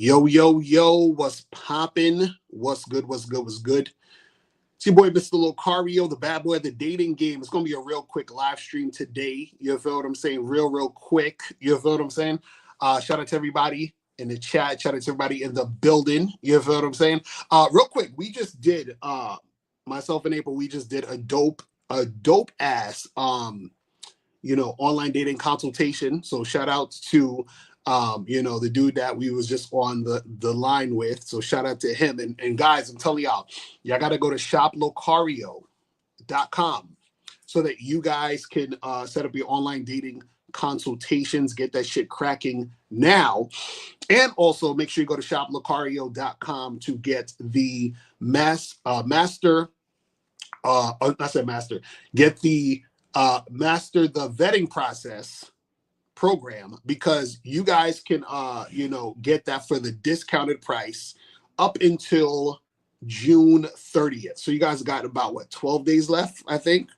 Yo, yo, yo, what's poppin'? What's good, what's good, what's good? It's your boy, Mr. Locario, the bad boy of the dating game. It's going to be a real quick live stream today. You feel what I'm saying? Real quick. You feel what I'm saying? Shout out to everybody in the chat. Shout out to everybody in the building. You feel what I'm saying? Real quick, we just did, myself and April, we just did a dope ass, online dating consultation. So shout out to the dude that we was just on the line with. So shout out to him. And guys, I'm telling y'all got to go to shoplocario.com so that you guys can set up your online dating consultations, get that shit cracking now. And also make sure you go to shoplocario.com to get the get the master the vetting process program, because you guys can get that for the discounted price up until June 30th. So you guys got about 12 days left, I think.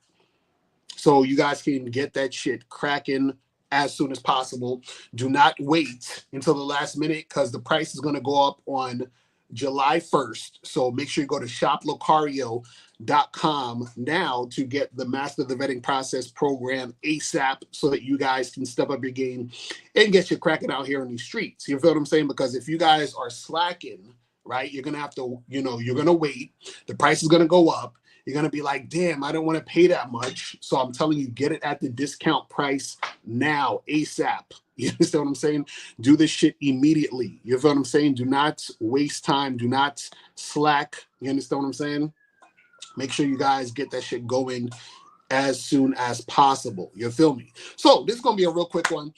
So you guys can get that shit cracking as soon as possible. Do not wait until the last minute, because the price is going to go up on July 1st. So make sure you go to shoplocario.com now to get the Master the Vetting Process program ASAP, so that you guys can step up your game and get you cracking out here in these streets. You feel what I'm saying? Because if you guys are slacking, right, you're going to have to, you're going to wait. The price is going to go up. You're going to be like, damn, I don't want to pay that much. So I'm telling you, get it at the discount price now, ASAP. You understand what I'm saying? Do this shit immediately. You feel what I'm saying? Do not waste time. Do not slack. You understand what I'm saying? Make sure you guys get that shit going as soon as possible. You feel me? So this is going to be a real quick one.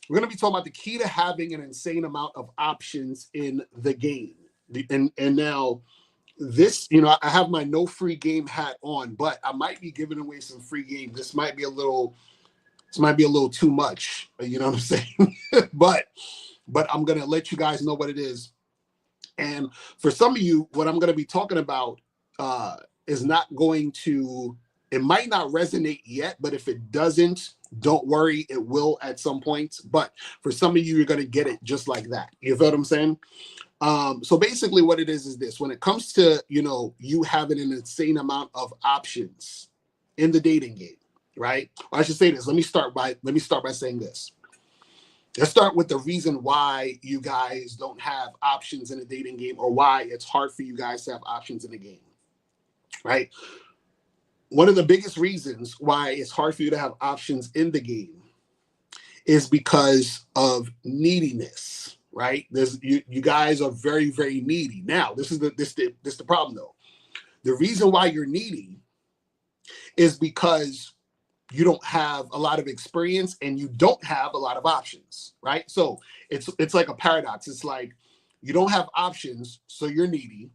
We're going to be talking about the key to having an insane amount of options in the game. And now this, I have my no free game hat on, but I might be giving away some free game. This might be a little too much, you know what I'm saying? but I'm going to let you guys know what it is. And for some of you, what I'm going to be talking about is not going to, it might not resonate yet, but if it doesn't, don't worry, it will at some point. But for some of you, you're going to get it just like that. You feel what I'm saying? So basically what it is this: when it comes to, you having an insane amount of options in the dating game, right? Or I should say this. Let me start by saying this. Let's start with the reason why you guys don't have options in the dating game, or why it's hard for you guys to have options in the game, right? One of the biggest reasons why it's hard for you to have options in the game is because of neediness, right? You guys are very, very needy. Now, this is the problem though. The reason why you're needy is because you don't have a lot of experience and you don't have a lot of options, right? So it's like a paradox. It's like you don't have options, so you're needy.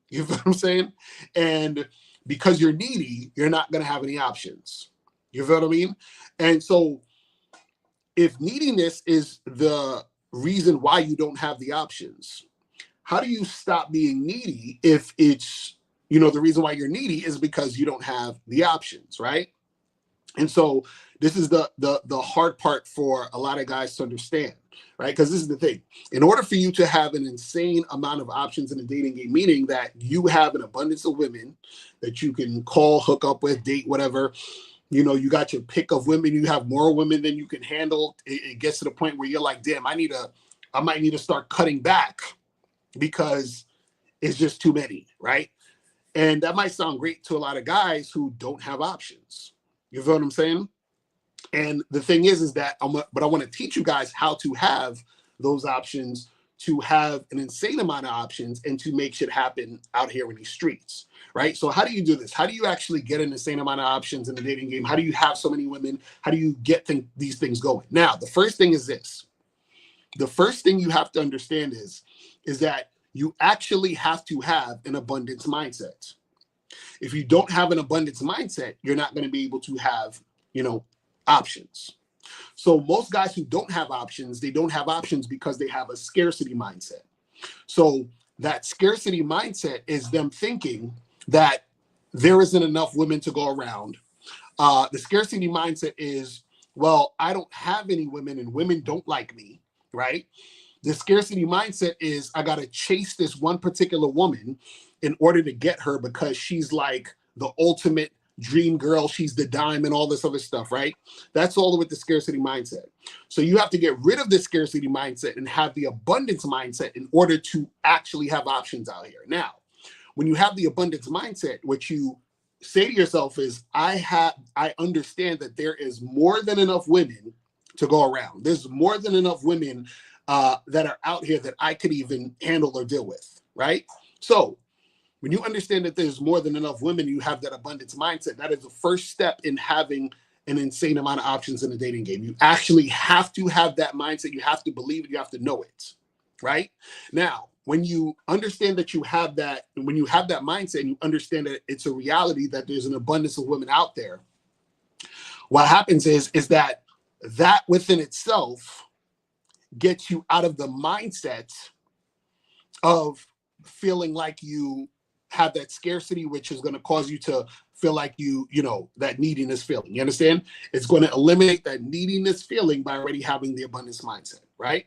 You feel what I'm saying? And because you're needy, you're not going to have any options. You feel what I mean? And so if neediness is the reason why you don't have the options, how do you stop being needy if it's, the reason why you're needy is because you don't have the options, right? And so this is the hard part for a lot of guys to understand, right? Because this is the thing. In order for you to have an insane amount of options in a dating game, meaning that you have an abundance of women that you can call, hook up with, date, whatever, you got your pick of women, you have more women than you can handle. It gets to the point where you're like, damn, I might need to start cutting back because it's just too many, right? And that might sound great to a lot of guys who don't have options. You feel what I'm saying? And the thing is that I want to teach you guys how to have those options, to have an insane amount of options, and to make shit happen out here in these streets, right? So how do you do this? How do you actually get an insane amount of options in the dating game? How do you have so many women? How do you get these things going? Now, the first thing is this. The first thing you have to understand is that you actually have to have an abundance mindset. If you don't have an abundance mindset, you're not going to be able to have, options. So most guys who don't have options, they don't have options because they have a scarcity mindset. So that scarcity mindset is them thinking that there isn't enough women to go around. The scarcity mindset is, well, I don't have any women and women don't like me, right? The scarcity mindset is I got to chase this one particular woman in order to get her because she's like the ultimate dream girl. She's the dime and all this other stuff, right? That's all with the scarcity mindset. So you have to get rid of the scarcity mindset and have the abundance mindset in order to actually have options out here. Now, when you have the abundance mindset, what you say to yourself is, I understand that there is more than enough women to go around. There's more than enough women that are out here that I could even handle or deal with, right? So when you understand that there's more than enough women, you have that abundance mindset. That is the first step in having an insane amount of options in the dating game. You actually have to have that mindset. You have to believe it. You have to know it, right? Now, when you understand that you have that, when you have that mindset and you understand that it's a reality that there's an abundance of women out there, what happens is that within itself gets you out of the mindset of feeling like you have that scarcity, which is going to cause you to feel like you know, that neediness feeling. You understand? It's going to eliminate that neediness feeling by already having the abundance mindset, right?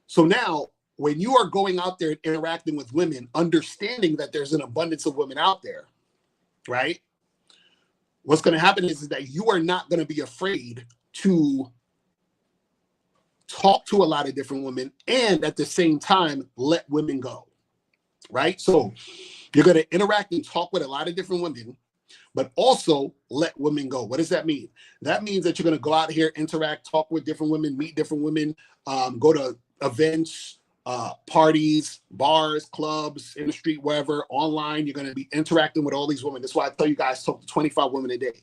So now, when you are going out there and interacting with women, understanding that there's an abundance of women out there, right? What's going to happen is that you are not going to be afraid to talk to a lot of different women and at the same time let women go, right? So you're going to interact and talk with a lot of different women, but also let women go. What does that mean? That means that you're going to go out here, interact, talk with different women, meet different women, go to events, parties, bars, clubs, in the street, wherever, online. You're going to be interacting with all these women. That's why I tell you guys, talk to 25 women a day,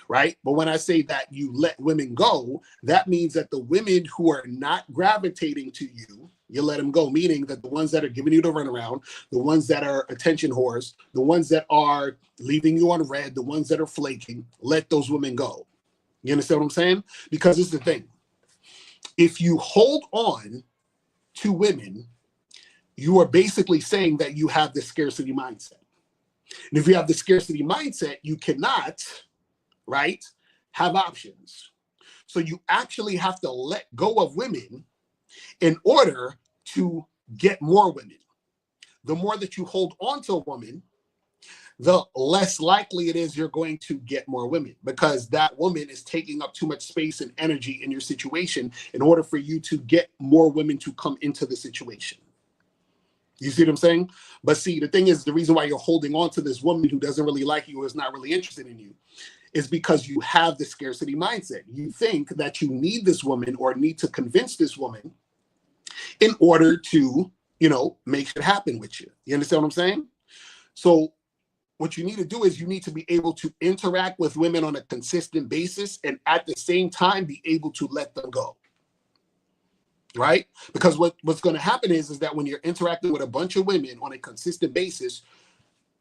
right? But when I say that you let women go, that means that the women who are not gravitating to you, you let them go, meaning that the ones that are giving you the runaround, the ones that are attention whores, the ones that are leaving you on red, the ones that are flaking, let those women go. You understand what I'm saying? Because it's the thing. If you hold on to women, you are basically saying that you have the scarcity mindset. And if you have the scarcity mindset, you cannot, right, have options. So you actually have to let go of women in order to get more women. The more that you hold on to a woman, the less likely it is you're going to get more women, because that woman is taking up too much space and energy in your situation in order for you to get more women to come into the situation. You see what I'm saying? But see, the thing is, the reason why you're holding on to this woman who doesn't really like you or is not really interested in you is because you have the scarcity mindset. You think that you need this woman or need to convince this woman in order to, you know, make it happen with you. You understand what I'm saying? So what you need to do is you need to be able to interact with women on a consistent basis and at the same time be able to let them go. Right? Because what's going to happen is that when you're interacting with a bunch of women on a consistent basis,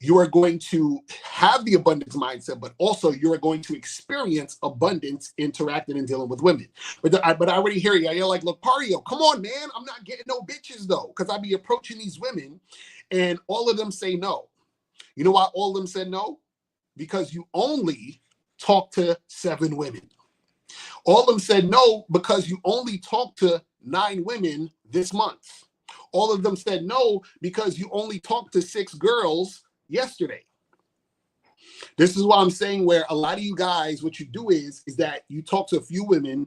you are going to have the abundance mindset, but also you are going to experience abundance interacting and dealing with women. But I already hear you. You're like, Locario, come on, man. I'm not getting no bitches, though, because I be approaching these women and all of them say no. You know why all of them said no? Because you only talk to 7 women. All of them said no because you only talked to 9 women this month. All of them said no because you only talked to 6 girls yesterday. This is why I'm saying where a lot of you guys, what you do is that you talk to a few women,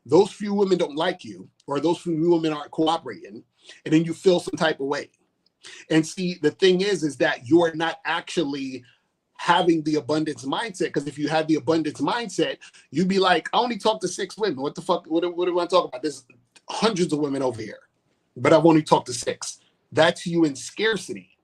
those few women don't like you, or those few women aren't cooperating, and then you feel some type of way. And see, the thing is that you're not actually having the abundance mindset, because if you had the abundance mindset, you'd be like, I only talked to 6 women. What the fuck? What do I want to talk about? There's hundreds of women over here, but I've only talked to 6. That's you in scarcity,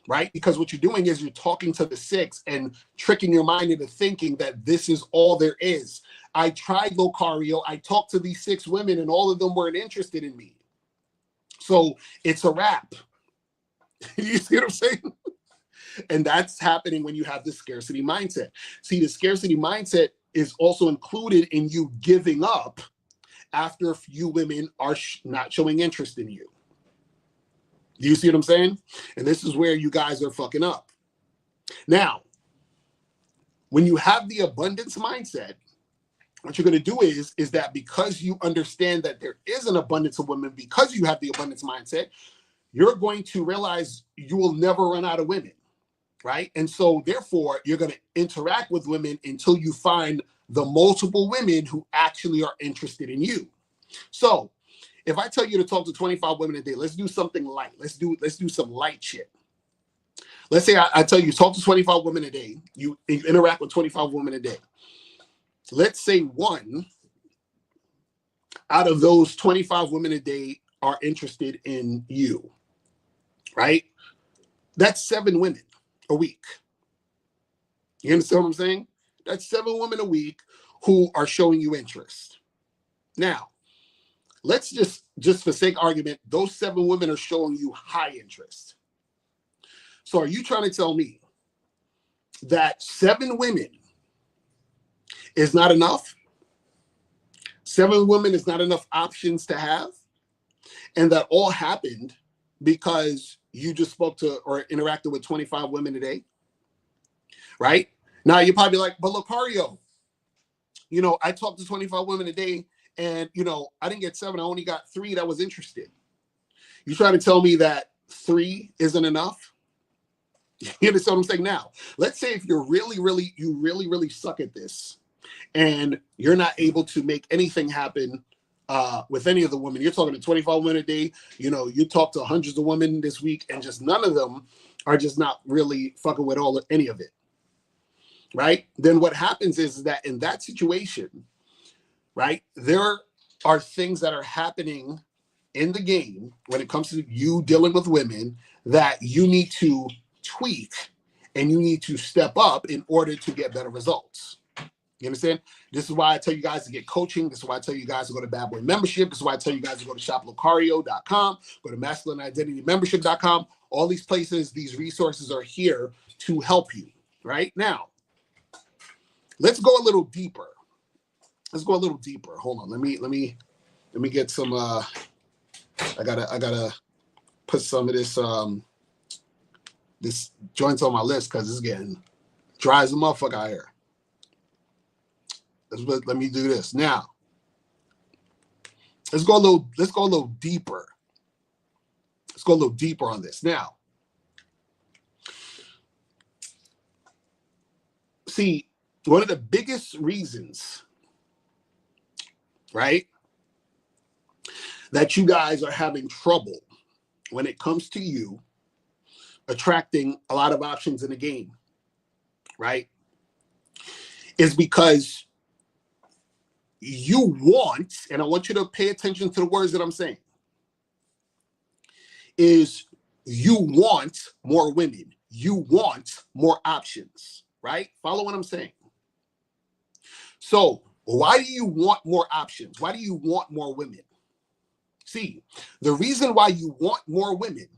right? Because what you're doing is you're talking to the 6 and tricking your mind into thinking that this is all there is. I tried Locario. I talked to these 6 women and all of them weren't interested in me. So it's a wrap. You see what I'm saying? And that's happening when you have the scarcity mindset. See, the scarcity mindset is also included in you giving up after a few women are not showing interest in you. Do you see what I'm saying? And this is where you guys are fucking up. Now, when you have the abundance mindset, what you're going to do is that because you understand that there is an abundance of women, because you have the abundance mindset, you're going to realize you will never run out of women, right? And so therefore, you're going to interact with women until you find the multiple women who actually are interested in you. So if I tell you to talk to 25 women a day, let's do something light. Let's do some light shit. Let's say I tell you talk to 25 women a day. You interact with 25 women a day. Let's say one out of those 25 women a day are interested in you, right? That's 7 women a week. You understand what I'm saying? That's 7 women a week who are showing you interest. Now, let's just for sake of argument, those 7 women are showing you high interest. So are you trying to tell me that 7 women is not enough? 7 women is not enough options to have? And that all happened because you just spoke to or interacted with 25 women a day, right? Now you're probably like, but Locario, I talked to 25 women a day and, I didn't get 7. I only got 3 that was interested. You trying to tell me that 3 isn't enough? You understand what I'm saying? Now, let's say if you're really suck at this and you're not able to make anything happen with any of the women. You're talking to 25 women a day. You talk to hundreds of women this week, and just none of them are just not really fucking with any of it, right? Then what happens is that in that situation, right, there are things that are happening in the game when it comes to you dealing with women that you need to tweak and you need to step up in order to get better results. You understand? This is why I tell you guys to get coaching. This is why I tell you guys to go to Bad Boy Membership. This is why I tell you guys to go to shoplocario.com, go to masculineidentitymembership.com. All these places, these resources are here to help you. Right now, let's go a little deeper. Hold on. Let me get some. I gotta put some of this joints on my list because it's getting dry as a motherfucker out here. Let me do this now. Let's go a little deeper. Let's go a little deeper on this now. See, one of the biggest reasons, right, that you guys are having trouble when it comes to you attracting a lot of options in the game, right, is because you want, and I want you to pay attention to the words that I'm saying, is you want more women. You want more options, right? Follow what I'm saying. So why do you want more options? Why do you want more women? See, the reason why you want more women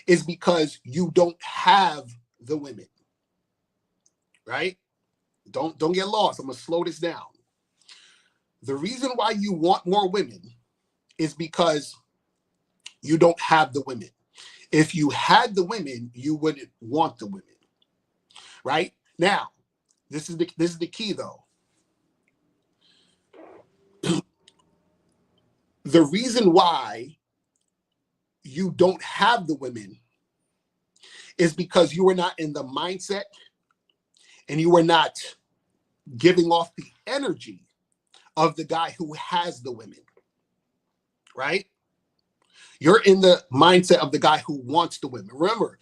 is because you don't have the women, right? Don't get lost. I'm going to slow this down. The reason why you want more women is because you don't have the women. If you had the women, you wouldn't want the women, right? Now, this is the key though. The reason why you don't have the women is because you were not in the mindset and you were not giving off the energy of the guy who has the women, right? You're in the mindset of the guy who wants the women. Remember,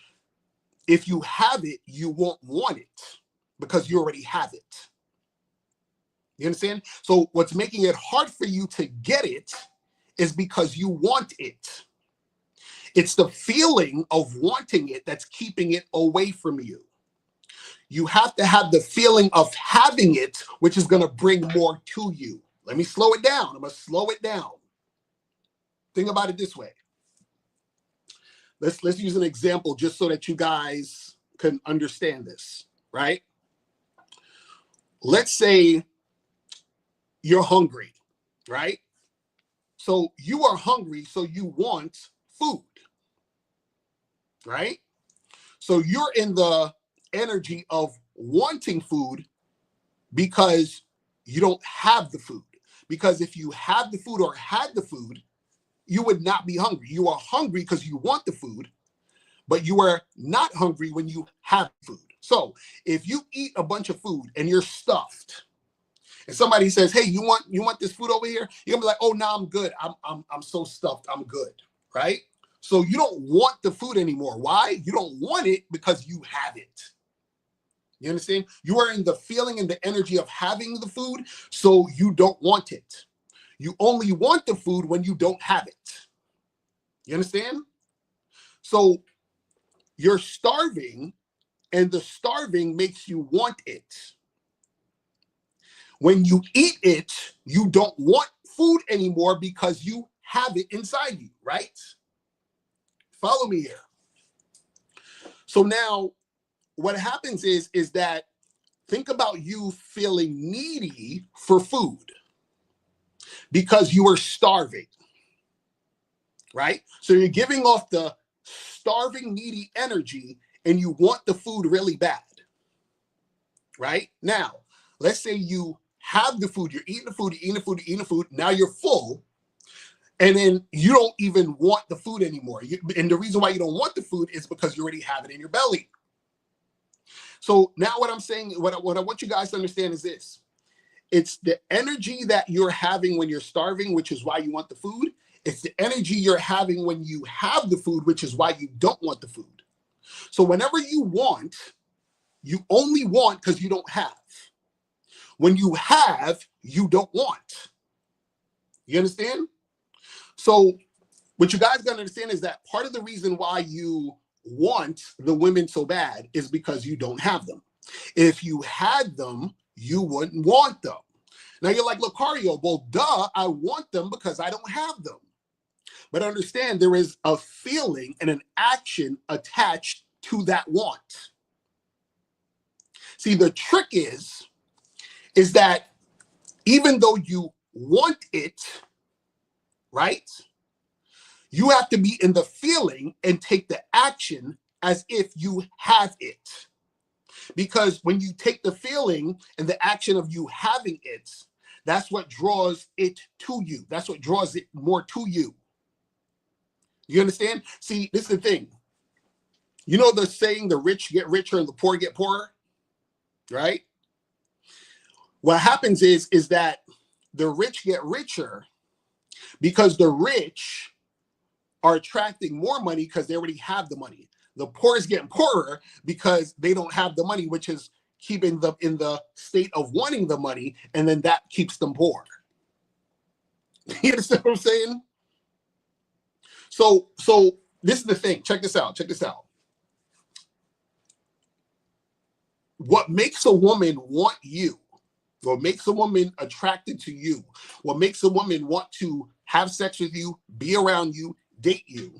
if you have it, you won't want it because you already have it. You understand? So what's making it hard for you to get it is because you want it. It's the feeling of wanting it that's keeping it away from you. You have to have the feeling of having it, which is going to bring more to you. Let me slow it down. I'm going to slow it down. Think about it this way. Let's use an example just so that you guys can understand this, right? Let's say you're hungry, right? So you are hungry, so you want food, right? So you're in the energy of wanting food because you don't have the food. Because if you have the food or had the food, you would not be hungry. You are hungry because you want the food, but you are not hungry when you have food. So if you eat a bunch of food and you're stuffed, and somebody says, "Hey, you want this food over here?" You're gonna be like, "Oh, no, I'm good. I'm so stuffed. I'm good." Right? So you don't want the food anymore. Why? You don't want it because you have it. You understand? You are in the feeling and the energy of having the food, so you don't want it. You only want the food when you don't have it. You understand? So you're starving, and the starving makes you want it. When you eat it, you don't want food anymore because you have it inside you, right? Follow me here. So now what happens is that think about you feeling needy for food because you are starving, right? So you're giving off the starving, needy energy and you want the food really bad, right? Now, let's say you have the food, you're eating the food, you're eating the food, you're eating the food, now you're full, and then you don't even want the food anymore. And the reason why you don't want the food is because you already have it in your belly. So now what I'm saying, what I want you guys to understand is this. It's the energy that you're having when you're starving, which is why you want the food. It's the energy you're having when you have the food, which is why you don't want the food. So whenever you want, you only want because you don't have. When you have, you don't want. You understand? So what you guys got to understand is that part of the reason why you want the women so bad is because you don't have them. If you had them, you wouldn't want them. Now you're like, Locario, well, duh, I want them because I don't have them. But understand there is a feeling and an action attached to that want. See, the trick is that even though you want it, right? You have to be in the feeling and take the action as if you have it. Because when you take the feeling and the action of you having it, that's what draws it to you. That's what draws it more to you. You understand? See, this is the thing. You know the saying, the rich get richer and the poor get poorer, right? What happens is that the rich get richer because the rich are attracting more money because they already have the money. The poor is getting poorer because they don't have the money, which is keeping them in the state of wanting the money, and then that keeps them poor. You understand what I'm saying? So this is the thing. Check this out. What makes a woman want you, what makes a woman attracted to you, what makes a woman want to have sex with you, be around you, date you,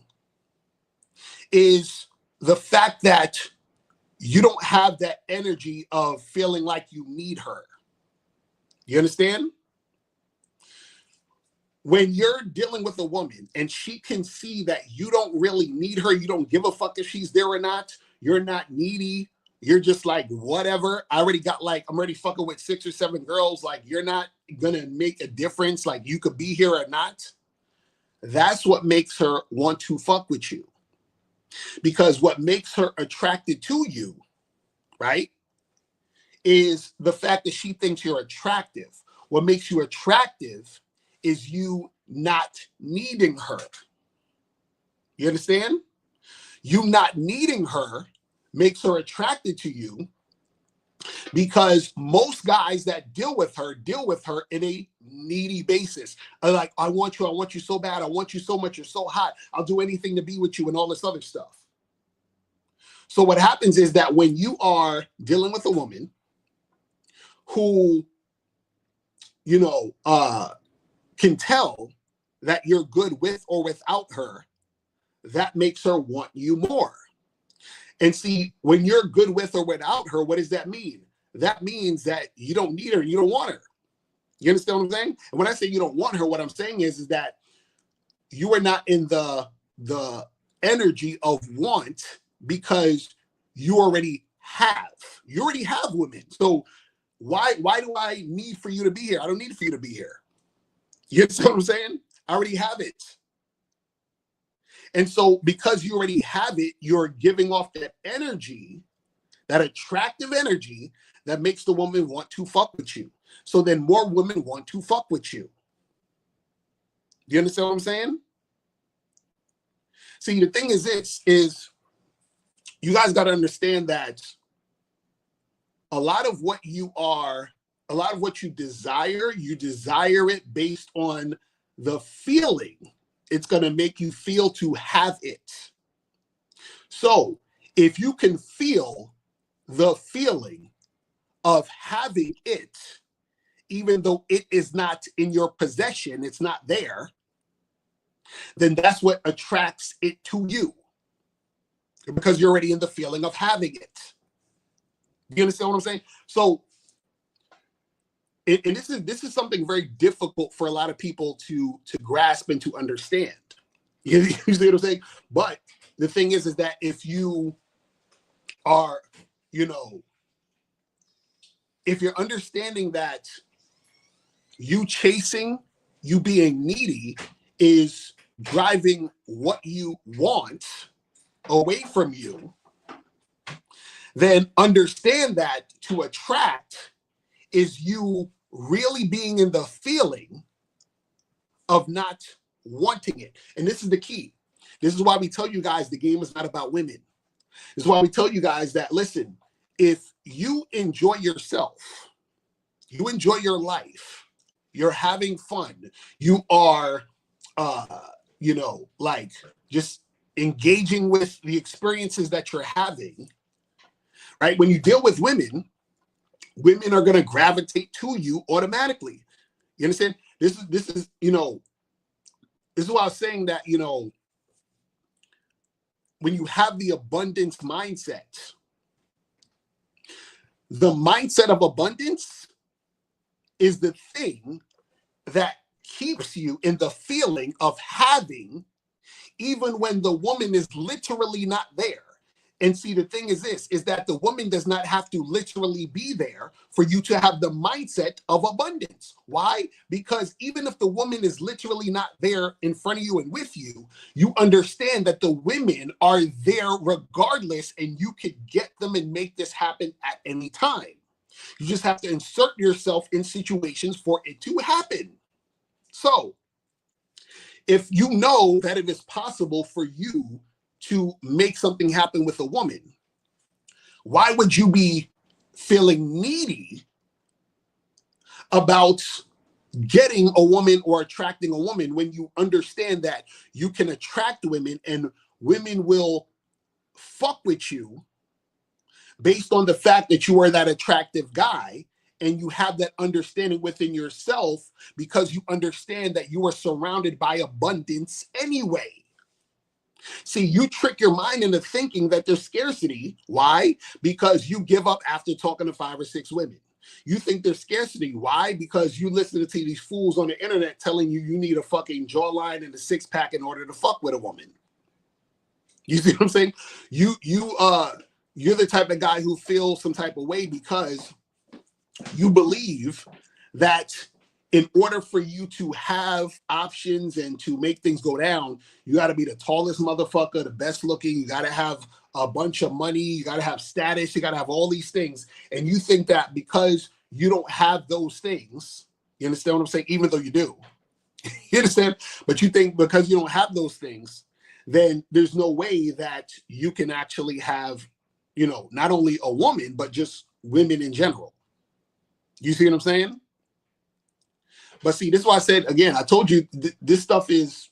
is the fact that you don't have that energy of feeling like you need her. You understand? When you're dealing with a woman and she can see that you don't really need her, you don't give a fuck if she's there or not, you're not needy, you're just like, whatever, I'm already fucking with 6 or 7 girls, like you're not gonna make a difference, like you could be here or not. That's what makes her want to fuck with you. Because what makes her attracted to you, right, is the fact that she thinks you're attractive. What makes you attractive is you not needing her. You understand? You not needing her makes her attracted to you because most guys that deal with her in a needy basis. Like, I want you so bad, I want you so much, you're so hot, I'll do anything to be with you and all this other stuff. So what happens is that when you are dealing with a woman who, can tell that you're good with or without her, that makes her want you more. And see, when you're good with or without her, what does that mean? That means that you don't need her, you don't want her. You understand what I'm saying? And when I say you don't want her, what I'm saying is that you are not in the energy of want because you already have women. So Why do I need for you to be here? I don't need for you to be here. You understand what I'm saying? I already have it. And so because you already have it, you're giving off that energy, that attractive energy that makes the woman want to fuck with you. So then more women want to fuck with you. Do you understand what I'm saying? See, the thing is this, is you guys got to understand that a lot of what you desire it based on the feeling it's going to make you feel to have it. So if you can feel the feeling of having it, even though it is not in your possession, it's not there, then that's what attracts it to you, because you're already in the feeling of having it. You understand what I'm saying? So, and this is something very difficult for a lot of people to grasp and to understand. You see what I'm saying? But the thing is that if you are, if you're understanding that you being needy is driving what you want away from you, then understand that to attract is you really being in the feeling of not wanting it. And this is the key. This is why we tell you guys the game is not about women. This is why we tell you guys that, listen, if you enjoy yourself, you enjoy your life, you're having fun, you are, like just engaging with the experiences that you're having, right? When you deal with women are going to gravitate to you automatically. You understand? This is this is why I was saying that, when you have the abundance mindset, the mindset of abundance is the thing that keeps you in the feeling of having, even when the woman is literally not there. And see, the thing is this, is that the woman does not have to literally be there for you to have the mindset of abundance. Why? Because even if the woman is literally not there in front of you and with you, you understand that the women are there regardless, and you could get them and make this happen at any time. You just have to insert yourself in situations for it to happen. So if you know that it is possible for you to make something happen with a woman, why would you be feeling needy about getting a woman or attracting a woman when you understand that you can attract women and women will fuck with you based on the fact that you are that attractive guy, and you have that understanding within yourself because you understand that you are surrounded by abundance anyway. See, you trick your mind into thinking that there's scarcity. Why? Because you give up after talking to 5 or 6 women. You think there's scarcity. Why? Because you listen to these fools on the internet telling you need a fucking jawline and a 6-pack in order to fuck with a woman. You see what I'm saying? You're the type of guy who feels some type of way because you believe that in order for you to have options and to make things go down, you got to be the tallest motherfucker, the best looking. You got to have a bunch of money. You got to have status. You got to have all these things. And you think that because you don't have those things, you understand what I'm saying? Even though you do, you understand? But you think because you don't have those things, then there's no way that you can actually have, not only a woman, but just women in general. You see what I'm saying? But see, this is why I said, again, I told you this stuff is,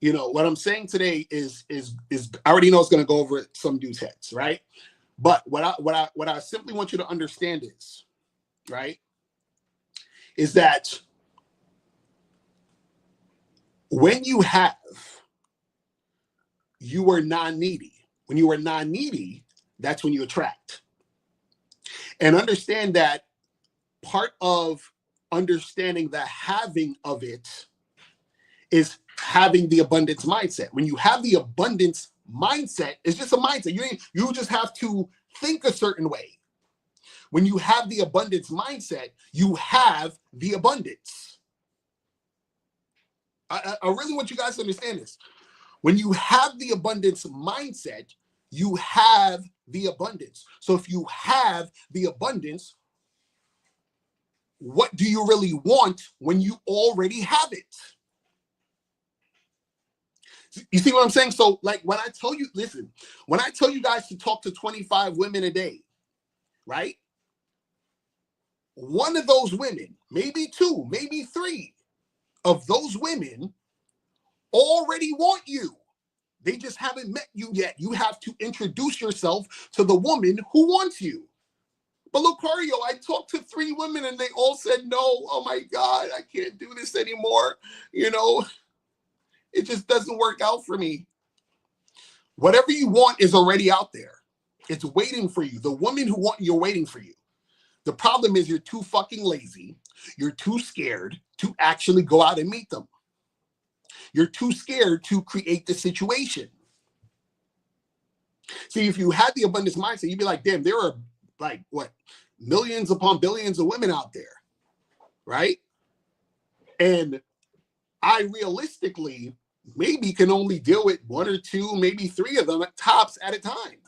what I'm saying today is I already know it's going to go over some dudes' heads, right? But what I simply want you to understand is, right, is that when you are non-needy. When you are non-needy, that's when you attract. And understand that part of understanding the having of it is having the abundance mindset. When you have the abundance mindset, it's just a mindset. You just have to think a certain way. When you have the abundance mindset, you have the abundance. I really want you guys to understand this. When you have the abundance mindset, you have the abundance. So if you have the abundance, what do you really want when you already have it? You see what I'm saying? So like when I tell you, listen, when I tell you guys to talk to 25 women a day, right? One of those women, maybe two, maybe three of those women already want you. They just haven't met you yet. You have to introduce yourself to the woman who wants you. But Locario, I talked to 3 women and they all said no. Oh my God, I can't do this anymore. You know, it just doesn't work out for me. Whatever you want is already out there. It's waiting for you. The women who want you are waiting for you. The problem is you're too fucking lazy. You're too scared to actually go out and meet them. You're too scared to create the situation. See, if you had the abundance mindset, you'd be like, damn, there are like what, millions upon billions of women out there, right? And I realistically maybe can only deal with 1 or 2, maybe 3 of them at tops at a time.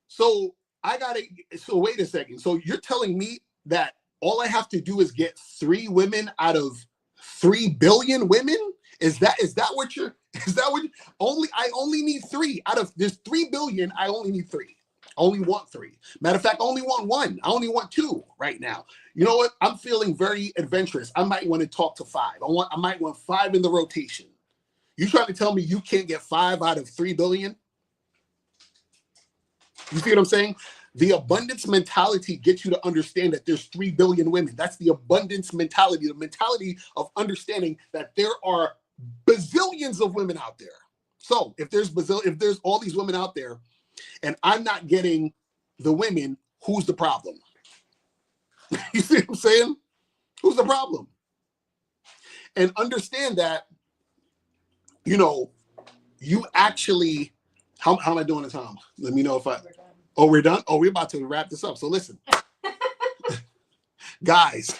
So so wait a second. So you're telling me that all I have to do is get 3 women out of 3 billion women? Is that what I only need 3 out of this 3 billion. I only need 3. I only want 3. Matter of fact, I only want 1. I only want 2 right now. You know what? I'm feeling very adventurous. I might want to talk to 5. I might want 5 in the rotation. You trying to tell me you can't get 5 out of 3 billion? You see what I'm saying? The abundance mentality gets you to understand that there's 3 billion women. That's the abundance mentality, the mentality of understanding that there are bazillions of women out there. So if there's all these women out there and I'm not getting the women, who's the problem? You see what I'm saying? Who's the problem? And understand that, you know, you actually, how am I doing the time? Let me know if we're done? Oh, we're about to wrap this up. So listen, guys,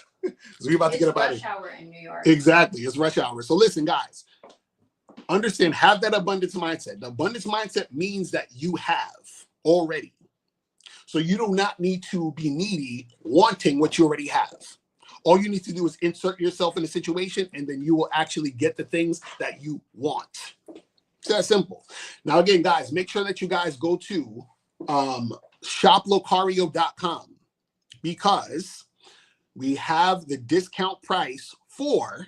we're about to get up out of here. It's rush hour in New York. Exactly. It's rush hour. So listen, guys, understand, have that abundance mindset. The abundance mindset means that you have already. So you do not need to be needy wanting what you already have. All you need to do is insert yourself in a situation and then you will actually get the things that you want. It's that simple. Now, again, guys, make sure that you guys go to shoplocario.com because we have the discount price for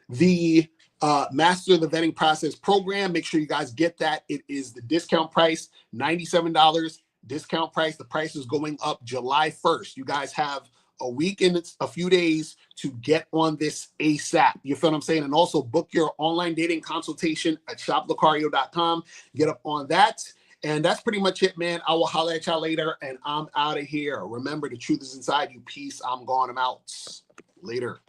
the Master the Vetting Process program. Make sure you guys get that. It is the discount price, $97 discount price. The price is going up July 1st. You guys have a week and a few days to get on this ASAP. You feel what I'm saying? And also book your online dating consultation at shoplocario.com. Get up on that. And that's pretty much it, man. I will holler at y'all later, and I'm out of here. Remember, the truth is inside you. Peace. I'm gone. I'm out. Later.